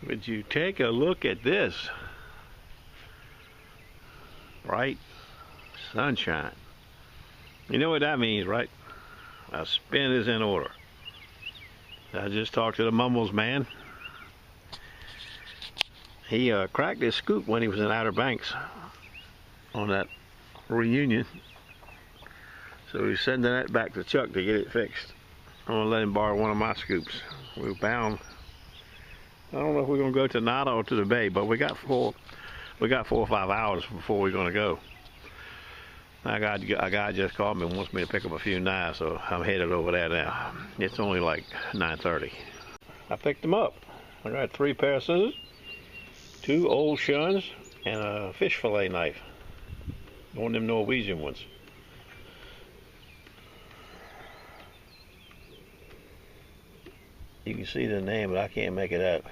Would you take a look at this? Bright sunshine. You know what that means, right? A spin is in order. I just talked to the mumbles man. He cracked his scoop when he was in Outer Banks on that reunion. So he's sending that back to Chuck to get it fixed. I'm gonna let him borrow one of my scoops. We're bound. I don't know if we're gonna go to Nada or to the bay, but we got 4 or 5 hours before we're gonna go. A guy just called me and wants me to pick up a few knives, so I'm headed over there now. It's only like 9:30. I picked them up. I got 3 pair of scissors, 2 old shuns, and a fish fillet knife. One of them Norwegian ones. You can see the name, but I can't make it out.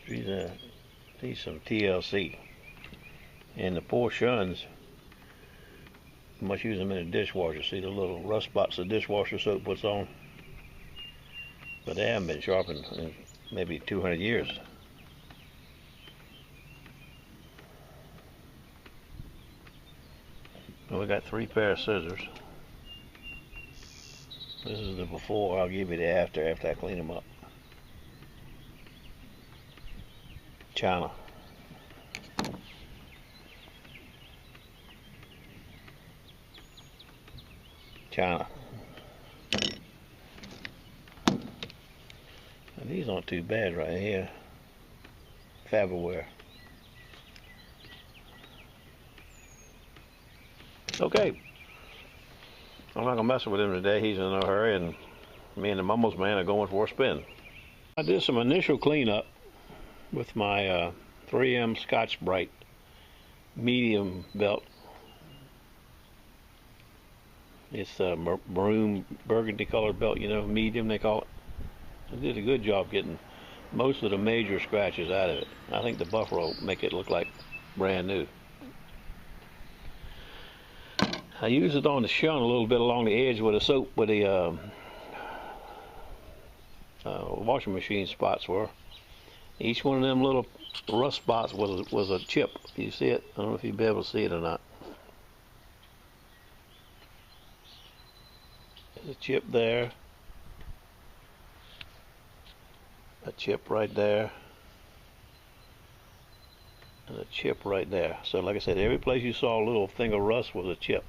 These some TLC. And the poor shuns, you must use them in a dishwasher. See the little rust spots the dishwasher soap puts on? But they haven't been sharpened in maybe 200 years. Well, we got 3 pair of scissors. This is the before. I'll give you the after I clean them up. China. China. And these aren't too bad right here. Faberware. Okay. I'm not gonna mess with him today. He's in no hurry, and me and the mumbles man are going for a spin. I did some initial cleanup with my 3M Scotch Brite medium belt. It's a maroon burgundy colored belt, you know, medium they call it. I did a good job getting most of the major scratches out of it. I think the buffer will make it look like brand new. I used it on the shun a little bit along the edge where the soap, where the washing machine spots were. Each one of them little rust spots was a chip. You see it? I don't know if you'll be able to see it or not. There's a chip there. A chip right there. And a chip right there. So like I said, every place you saw a little thing of rust was a chip.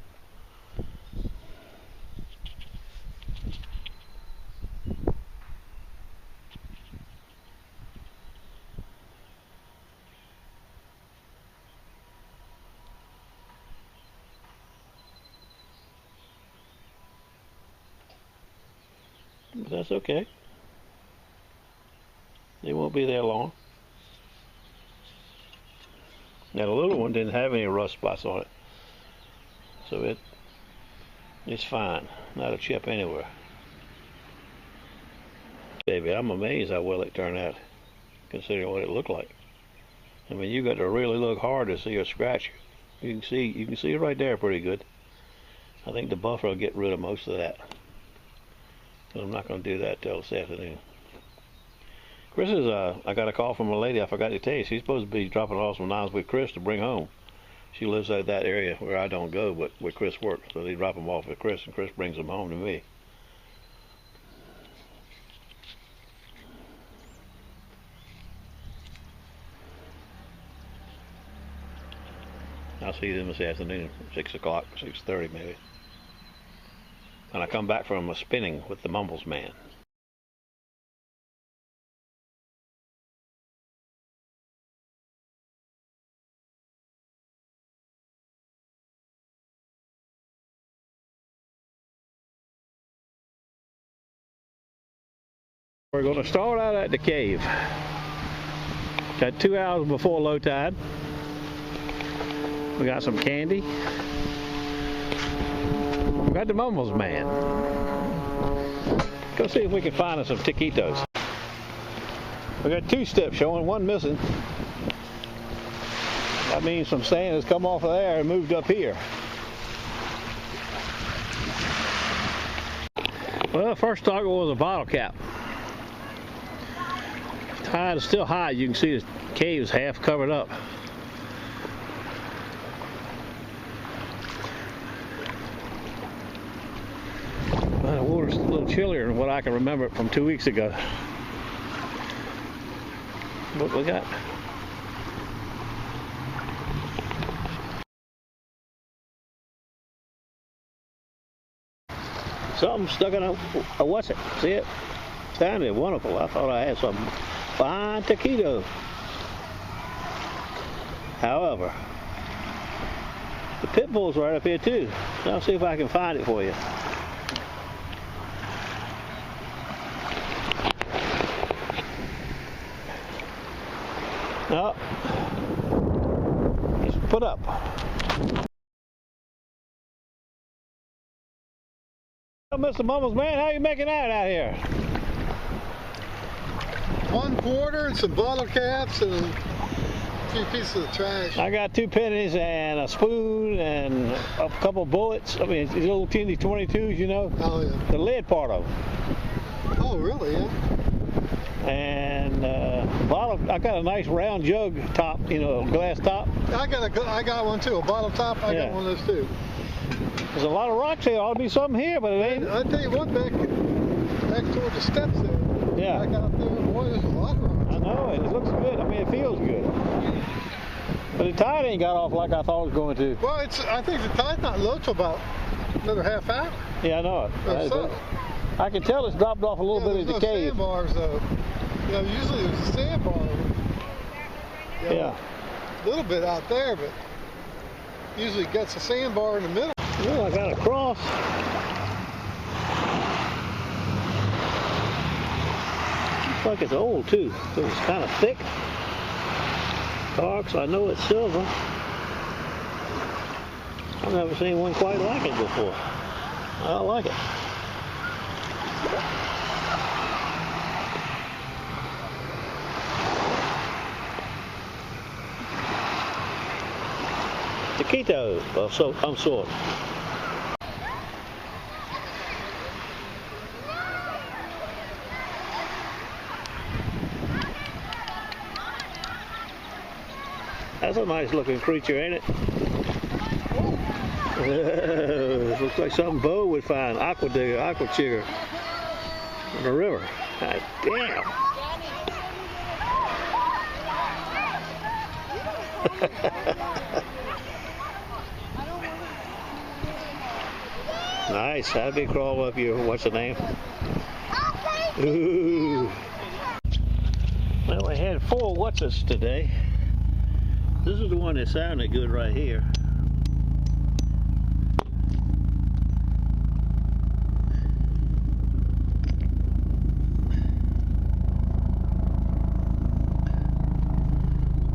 But that's okay. They won't be there long. Now the little one didn't have any rust spots on it, so it's fine. Not a chip anywhere. Baby, I'm amazed how well it turned out, considering what it looked like. I mean, you got to really look hard to see a scratch. You can see it right there pretty good. I think the buffer will get rid of most of that. But I'm not going to do that till this afternoon. Chris is, I got a call from a lady, I forgot to tell you. She's supposed to be dropping off some knives with Chris to bring home. She lives out that area where I don't go, but where Chris works. So they drop them off with Chris, and Chris brings them home to me. I'll see them this afternoon, 6 o'clock, 6:30 maybe. And I come back from a spinning with the mumbles man. We're going to start out at the cave. Got 2 hours before low tide. We got some candy. We got the mumbles man. Go see if we can find us some taquitos. We got 2 steps showing, 1 missing. That means some sand has come off of there and moved up here. Well, the first target was a bottle cap. high, it's still high. You can see the cave's half covered up. Well, the water's a little chillier than what I can remember from 2 weeks ago. What we got? Something stuck in a what's it? See it? Sounded wonderful. I thought I had something. Fine taquito. However, the pit bull's right up here too. I'll see if I can find it for you. No. He's put up. Oh, Mr. Mumbles, man, how you making out here? 1 quarter and some bottle caps and a few pieces of trash. I got 2 pennies and a spoon and a couple bullets. I mean, these little teeny 22s, you know? Oh, yeah. The lead part of them. Oh, really? Yeah. And bottle. I got a nice round jug top, you know, glass top. I got one too. A bottle top. I got one of those too. There's a lot of rocks here. Ought to be something here, but it ain't. I tell you what, back toward the steps there. Yeah. Back out there, boy, there's a lot of rocks. I know it. It looks good. I mean, it feels good. But the tide ain't got off like I thought it was going to. Well, I think the tide's not low till about another half hour. Yeah, I know it. So. I can tell it's dropped off a little bit at the cave. Sandbars, though. You know, usually there's a sandbar. You know, yeah. A little bit out there, but usually it gets a sandbar in the middle. Oh, I got a cross. Looks like it's old too. It's kind of thick. Dark, so I know it's silver. I've never seen one quite like it before. I like it. Taquito of some sort. That's a nice looking creature, ain't it? Looks like something Bo would find. Aqua digger, aqua chigger in the river. God damn. Nice. How'd they crawl up your, what's the name? Ooh. Well, I had 4 what's-its today. This is the one that sounded good right here.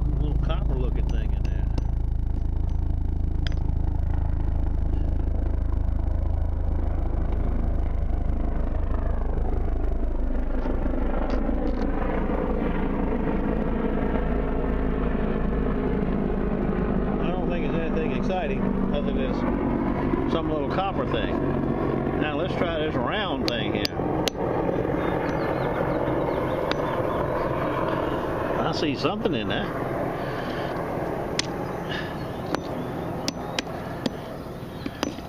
A little copper looking thing in there. Exciting other than some little copper thing. Now let's try this round thing here. I see something in there.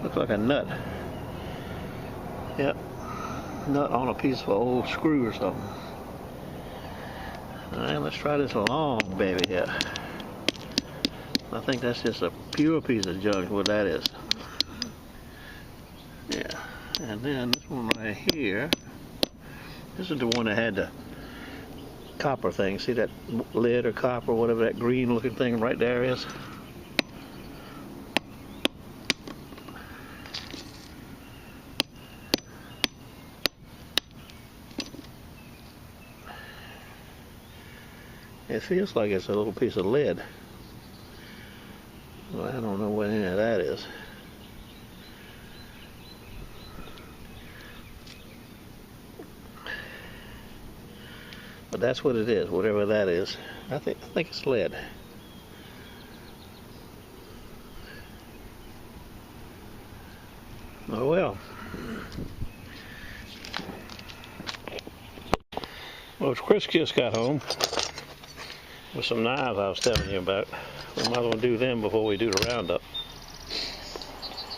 Looks like a nut. Yep, nut on a piece of old screw or something. All right, let's try this long baby here. I think that's just a pure piece of junk, what that is. Yeah, and then this one right here, this is the one that had the copper thing. See that lead or copper, whatever that green looking thing right there is? It feels like it's a little piece of lead. Well, I don't know what any of that is. But that's what it is, whatever that is. I think it's lead. Oh, oh, well. Well, Chris just got home with some knives I was telling you about. We might as well do them before we do the roundup.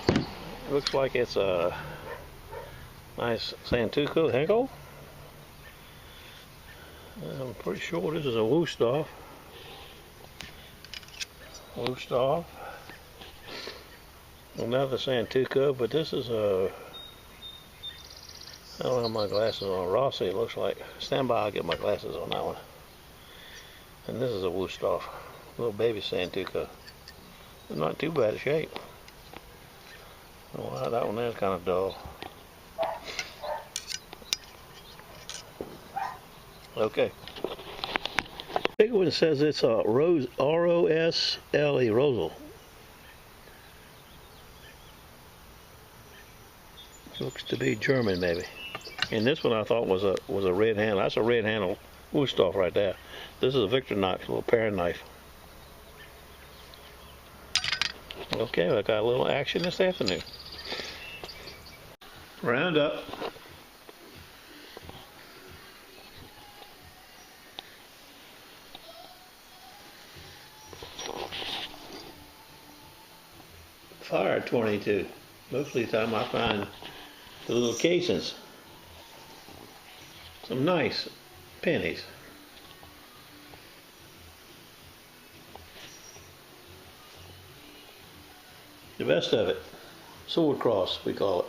It looks like it's a nice Santuco Henkel. I'm pretty sure this is a Wusthof. Another Santuco, but this is a, I don't have my glasses on. Rossi, it looks like. Stand by, I'll get my glasses on that one. And this is a Wusthof, little baby Santuco. It's not too bad a shape. Oh, wow, that one there's kind of dull. Okay. Big one says it's a R-O-S-L-E, Rosal. Looks to be German, maybe. And this one I thought was a red handle. That's a red handle Wusthof right there. This is a Victorinox, little paring knife. Okay, I got a little action this afternoon. Round up. Fire 22. Most of the time I find the little casings. Some nice pennies. The best of it. Sword cross, we call it.